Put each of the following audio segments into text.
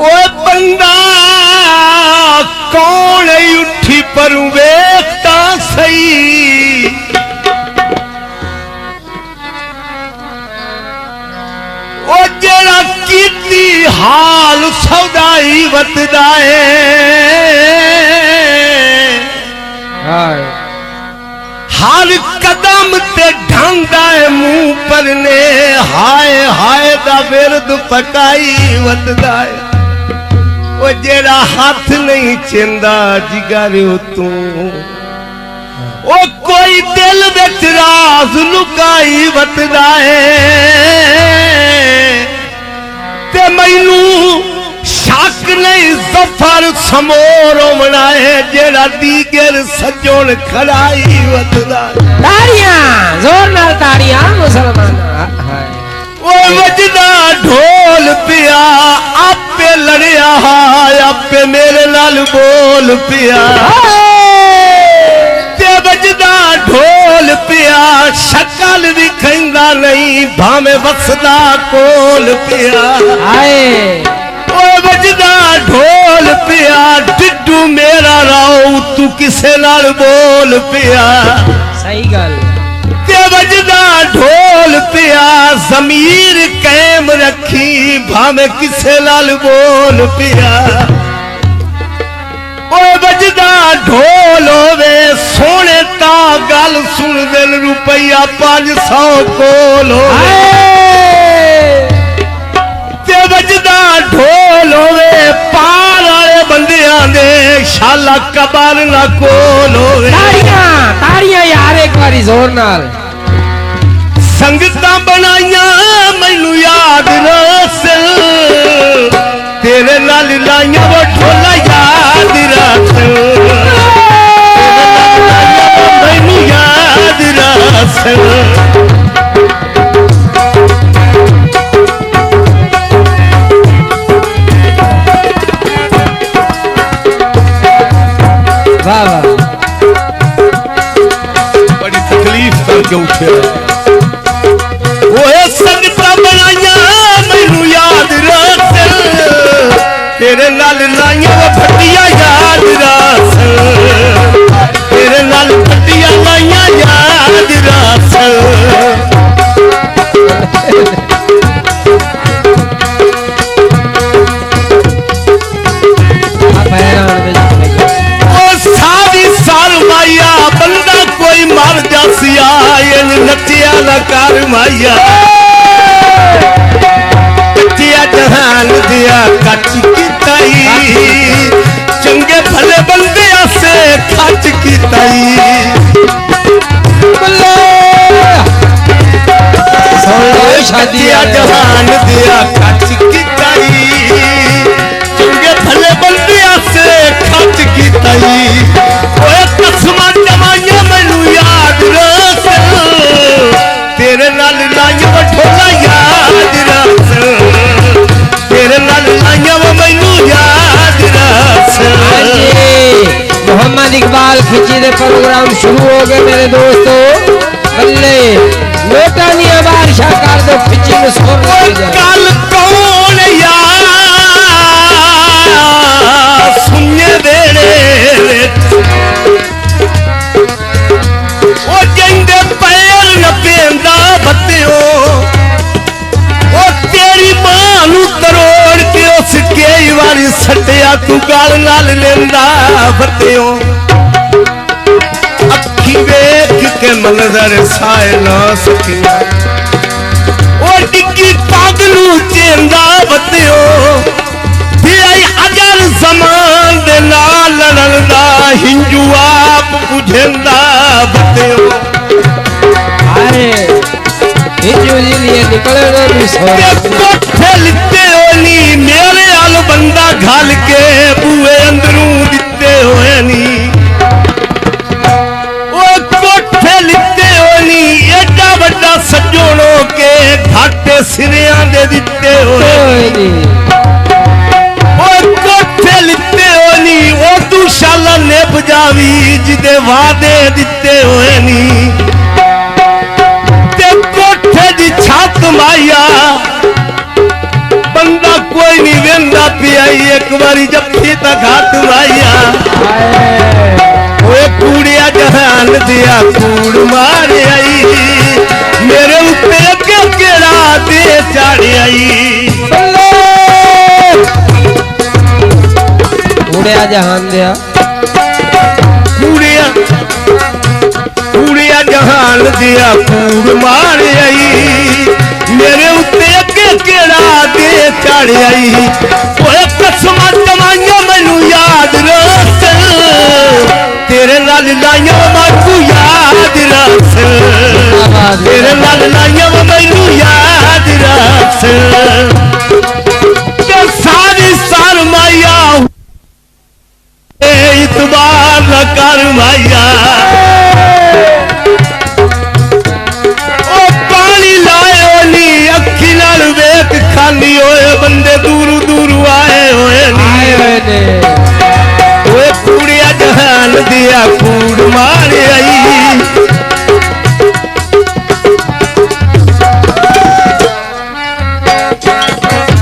ओ बंदा कौन उठी पर वेखता सही ओ जेड़ा कीती हाल सौदाई वतदाए हर कदम ते ढांदा है मुंह पर ने हाय हाय दा विरद पकाई वतदा है ओ जेड़ा हाथ नहीं चेंदा जिगर तू ओ कोई दिल विच राज लुकाई वतदा है ते मैनू शक नहीं जफर समोर मनाए जेड़ा दीगर सजोन खड़ाई वतदा ताड़ियां जोर नाल ताड़ियां मुसलमान ओ वजदा ढोल पिया आपे लड़िया आपे मेरे नाल बोल पिया ते वजदा ढोल पिया शक्ल भी खैंदा नहीं भावे वसदा कोल पिया आए वजदा ढोल पिया डिड्डू मेरा राव तू किसे नाल बोल पिया सही गल ते वजदा ढोल पिया जमीर कायम रखी भावे किसे नाल बोल पिया ओ वजदा ढोल होवे सोने ता गल सुन दिल रुपया 500 कोल होवे वजदा ढोल होवे पार वाले बंदियां दे शाला कबर ना कोल होवे ताड़ियां यार एक बारी जोर नाल संगतां बनाइयां मैनू याद रसल तेरे नाल लाइयां वो ढोला याद रसल मैनू याद रसल बड़ी तकलीफ करके उठे वो संगता बनाइया मैनू याद रसल तेरे नाल लाइया वो फटिया याद रसल तेरे नाल फटिया लाइया याद रसल बंदा कोई मर जासिया नचिया न कर माइया कचिया जहान दिया कच की चंगे भले बंदे से खच की कचिया जहान दिया कच की चंगे भले बंदे से खच की कसमा जमाइया मैनू याद रसल तेरे नाल लाइया वो ढोला याद रसल तेरे नाल लाइया वो मैनू याद रसल मोहम्मद इकबाल खिची दे प्रोग्राम शुरू हो गए मेरे दोस्तों बल्ले लोटा नहीं बारिशा कर दो खिची में सोर कल कौन यार सुने वेड़े ओ जंदे पैर न पेंदा बत्तियो ओ तेरी मां नू तरोड़ के उस कई वारी सटिया तू गल नाल लेंदा बत्तियो अखी वेख के मंजर साए ना सकिया ओ डिग्गी पग नू चेंदा बत्तियो अजर जमान दे नाल लड़दा हिंजू आप बुझेंदा बत्तियो अरे हिंजू जी लिए निकले ना कोठे लिते होनी मेरे आल बंदा घल के बुए अंदरू दिते होए नी ओ कोठे लिते होनी एडा बड़ा सजोनो के घाटे सिरियां दे दिते होए नी कोठे लिते होनी ओ तू शाला ने बजावी जिदे वादे दिते होए नी ते कोठे दी छत माया बंदा कोई नहीं वेंदा पिया एक बारी जफ्फी तक हाथ माया ओए कूड़िया जहान दिया कूड़ मार आई मेरे उत्ते अगे केड़ा दे चाड़ आई कूड़िया जहान दिया कूड़िया कूड़िया जहान दिया कूड़ मार आई मेरे उत्ते अगे केड़ा दे चाड़ आई ओए कसमां जमाइयां मैनू याद रस तेरे नाल लाइयां मैनू याद रस तेरे नाल लाइयां मैनू याद रस के सारी सार माया इतबार न कर माया खाली होए बंदे दूरू दूरू आए होए ओए कूड़िया जहान दिया कूड़ मार आई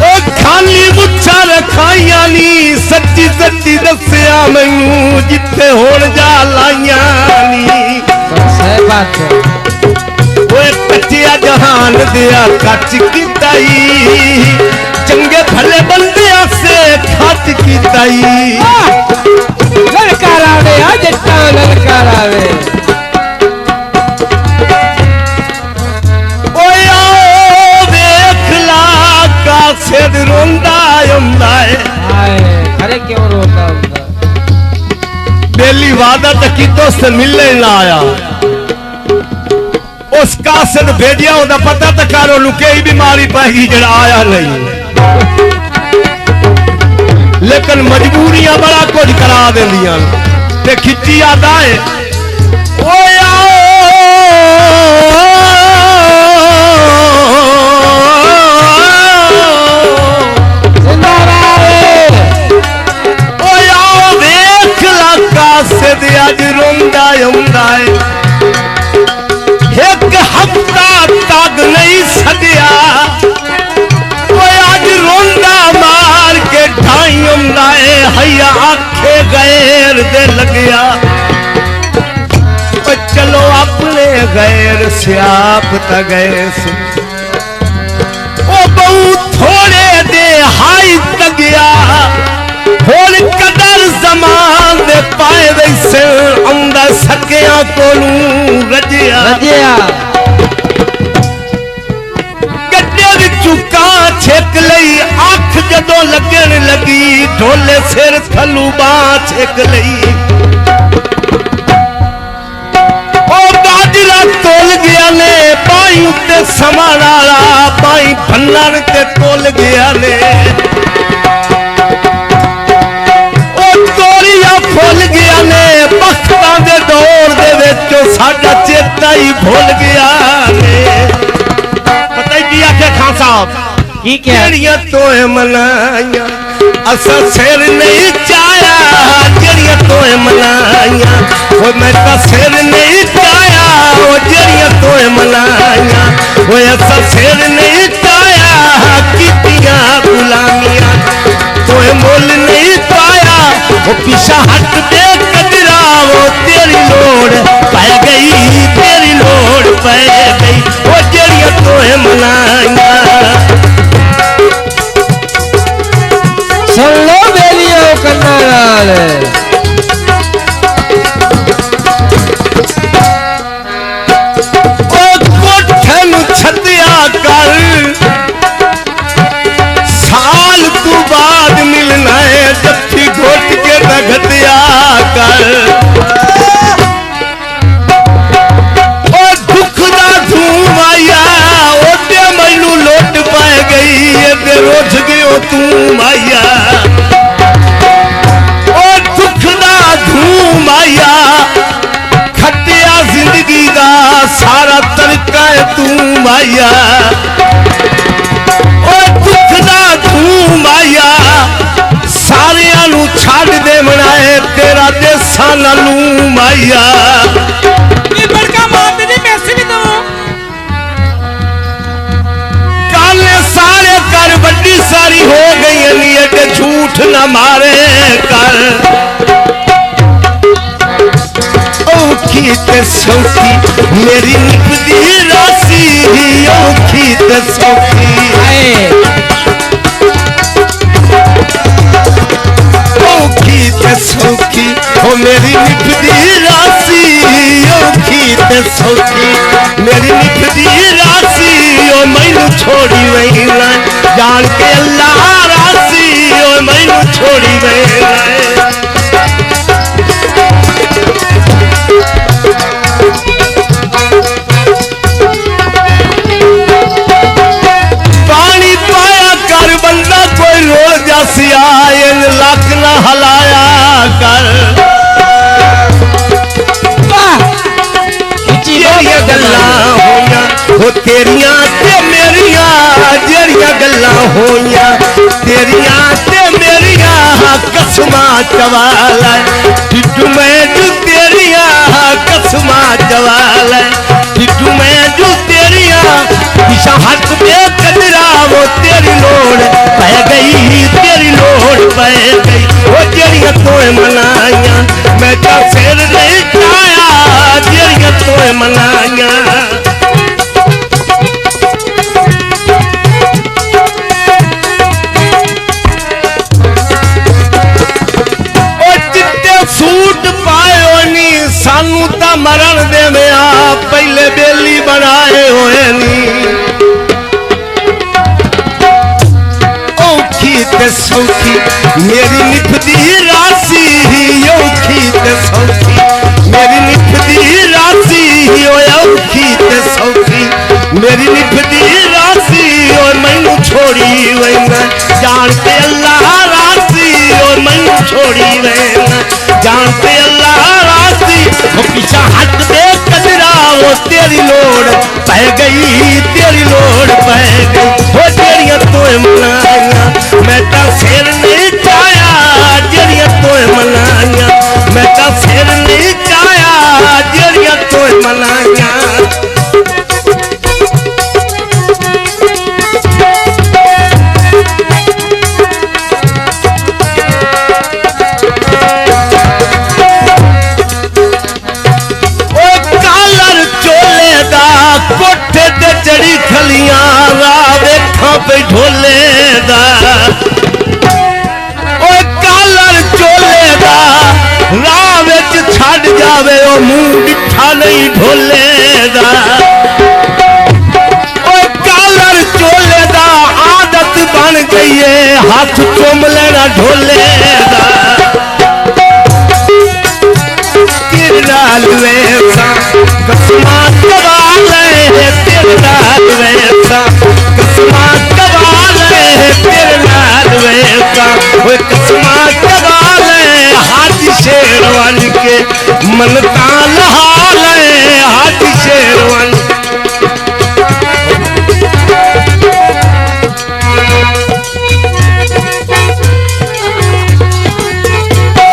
ओ खाली मुच्छा रखाइया नी सच्ची सच्ची दसिया मैनू जिथे होण जा लाइया नी सही बात है कच्चिया जहान दिया कच कीताई चंगे भले बंदिया से खच कीताई ललकार आवे जट्टा ललकार आवे ओए आओ देख ला का सिर रोंदा आंदा है अरे क्यों रोंदा आंदा बेली वादा तक कीतो से मिलने ना आया उस कासिद भेजिया उदा पता तो करो लुके ही बीमारी पैगी जड़ा आया नहीं लेकिन मजबूरियां बड़ा कुछ करा देंदियां ते खिच्ची आदा है ओए आओ ओए आओ देख ला कासिद अज रोंदा आंदा है एक हफ्ता तक नहीं सदिया आज रोंदा मार के ढाई आए हैया आखे गैर दे लगिया चलो अपने गैर स्याप तगए ओ बहु थोड़े दे हाई तगिया होल कदर जमान दे पाए वैसे अंदर सकिया कोलू रजिया गड्डे विचू कां छेक लई अख जदों लगन लगी ढोले सिर थलू बां छेक लई ओ बाजरा तोल गया ने बाई उत्ते समान वाला बाई भन्नर ते तोल गया ने भुल गया ने बख्तां दे दौर दे विचों साडा चेता ही भुल गया ने पता ही की आखे खान साहब की क्या जेड़ियां तोए मनाइयां असा सिर नहीं चाया जेड़ियां तोए मनाइयां ओ मैं ता सिर नहीं चाया ओ जेड़ियां तोए मनाइयां ओ असा सिर नहीं चाया कीतियां गुलामियां तोए मुल नहीं पाया वो पीछा हट दे कदरा वो तेरी लोड़ पै गई तेरी लोड़ पै गई वो जेड़ियां तोए मनाइयां सुन लो बेलियो कन्ना नाल ओ कोठे नु छदिया कर साल तू बाद मिलना है जफ्फी घोट के रगतिया कर ओ दुख दा धूम आया ओते मैनू लोट पाए गई ते रोज गयो तू माया ओ दुख दा धूम आया खटिया जिंदगी दा सारा तरीका है तू माया दुख दा धूम आया सारिया नू छड़ दे बनाए तेरा देसा नालू माया काले सारे कर बड़ी सारी हो गई न मारे कर औखी ते सौखी मेरी निपदी राशि औखी ते सौखी औखी ते सौखी ओ मेरी निपदी राशि औखी ते सौखी मेरी निपदी राशि ओ मैनू छोड़ी वही जान के अल्लाह राशि ओ मैनू छोड़ी वही पानी पाया कर बंदा कोई रोज जैसी आए लक न हलाया कर जेड़ियां गल्लां होइयां हो तेरियां ते मेरियां जेड़ियां गल्लां होइयां तेरियां ते मेरियां कसमां चवाल टिड्डू मैं जू तेरियां कसमां चवाल टिड्डू मैं जू तेरियां पिछा हट पे कदरा वो तेरी लोड़ पै गई तेरी लोड़ पै गई वो जेड़ियां तोए मनाइयां मैं तो सिर नहीं चाया जेड़ियां तोए मनाइयां सूट पायो नी सानू ता मरण दे में आ पहले बेली बनाए होए नी औखी ते सौखी मेरी निपदी राशि औखी ते सौखी मेरी निपदी राशि औखी ते सौखी मेरी निपदी राशि और मैनू छोड़ी वैना जान के अल्लाह राशि और मैनू छोड़ी वैना जानते अल्लाह रास्ती वो पीछा हट दे कदरा वो तेरी लोड़ पै गई तेरी लोड़ पै गई वो जेड़ियां तोए मनाइयां मैं तो सिर नहीं चाया जेड़ियां तोए मनाइयां मैं तो सिर नहीं चाया जेड़ियां तोए मनाइयां कोठे ते चढ़ी खलियां राह वेखां पे ढोले दा ओए कालर चोले दा राह विच छड़ जावे ओ मुंह डिठा नहीं ढोले दा ओए कालर चोले दा आदत बन गई है हाथ चुम लेना ढोले दा किरनाल वेसा कसमा तेरे नाल वैसा कसमा कबाल तेरे नाल वैसा वो कसमा कबाल हाथी शेरवान के मन ताल हाल हाथी शेरवान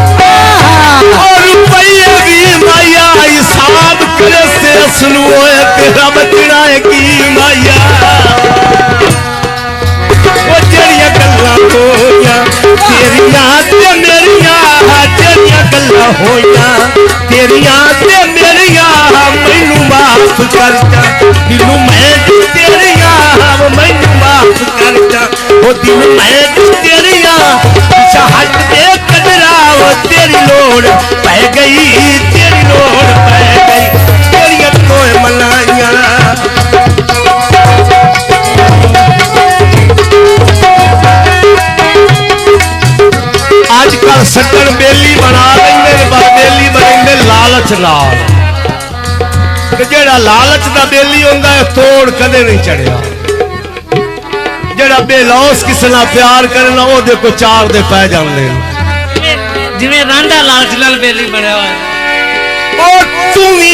और रुपये भी माया हिसाब करे से सुनो तेरा बचना है की माया वो जेड़ियां गल्लां होइयां तेरियां ते मेरियां जेड़ियां गल्लां होइयां तेरियां ते मेरियां मैनू माफ कर जा दिलू मैं तेरियां मैनू माफ कर जा वो दिल मैं तेरियां पीछा हट दे कदरा वो तेरी लोड़ पै गई तेरी लोड़ पै गई तेरियां तोए मनाइयां आजकल सज्जन बेली बना लेंगे पर बेली बनेंगे लालच नाल जेड़ा लालच दा बेली होंदा है तोड़ कदे नहीं चढ़िया जेड़ा बेलौस किसी नाल प्यार करना वो देखो चार दे पै जांदे जिवें रांडा लालच नाल बेली बनया होया ओ तू भी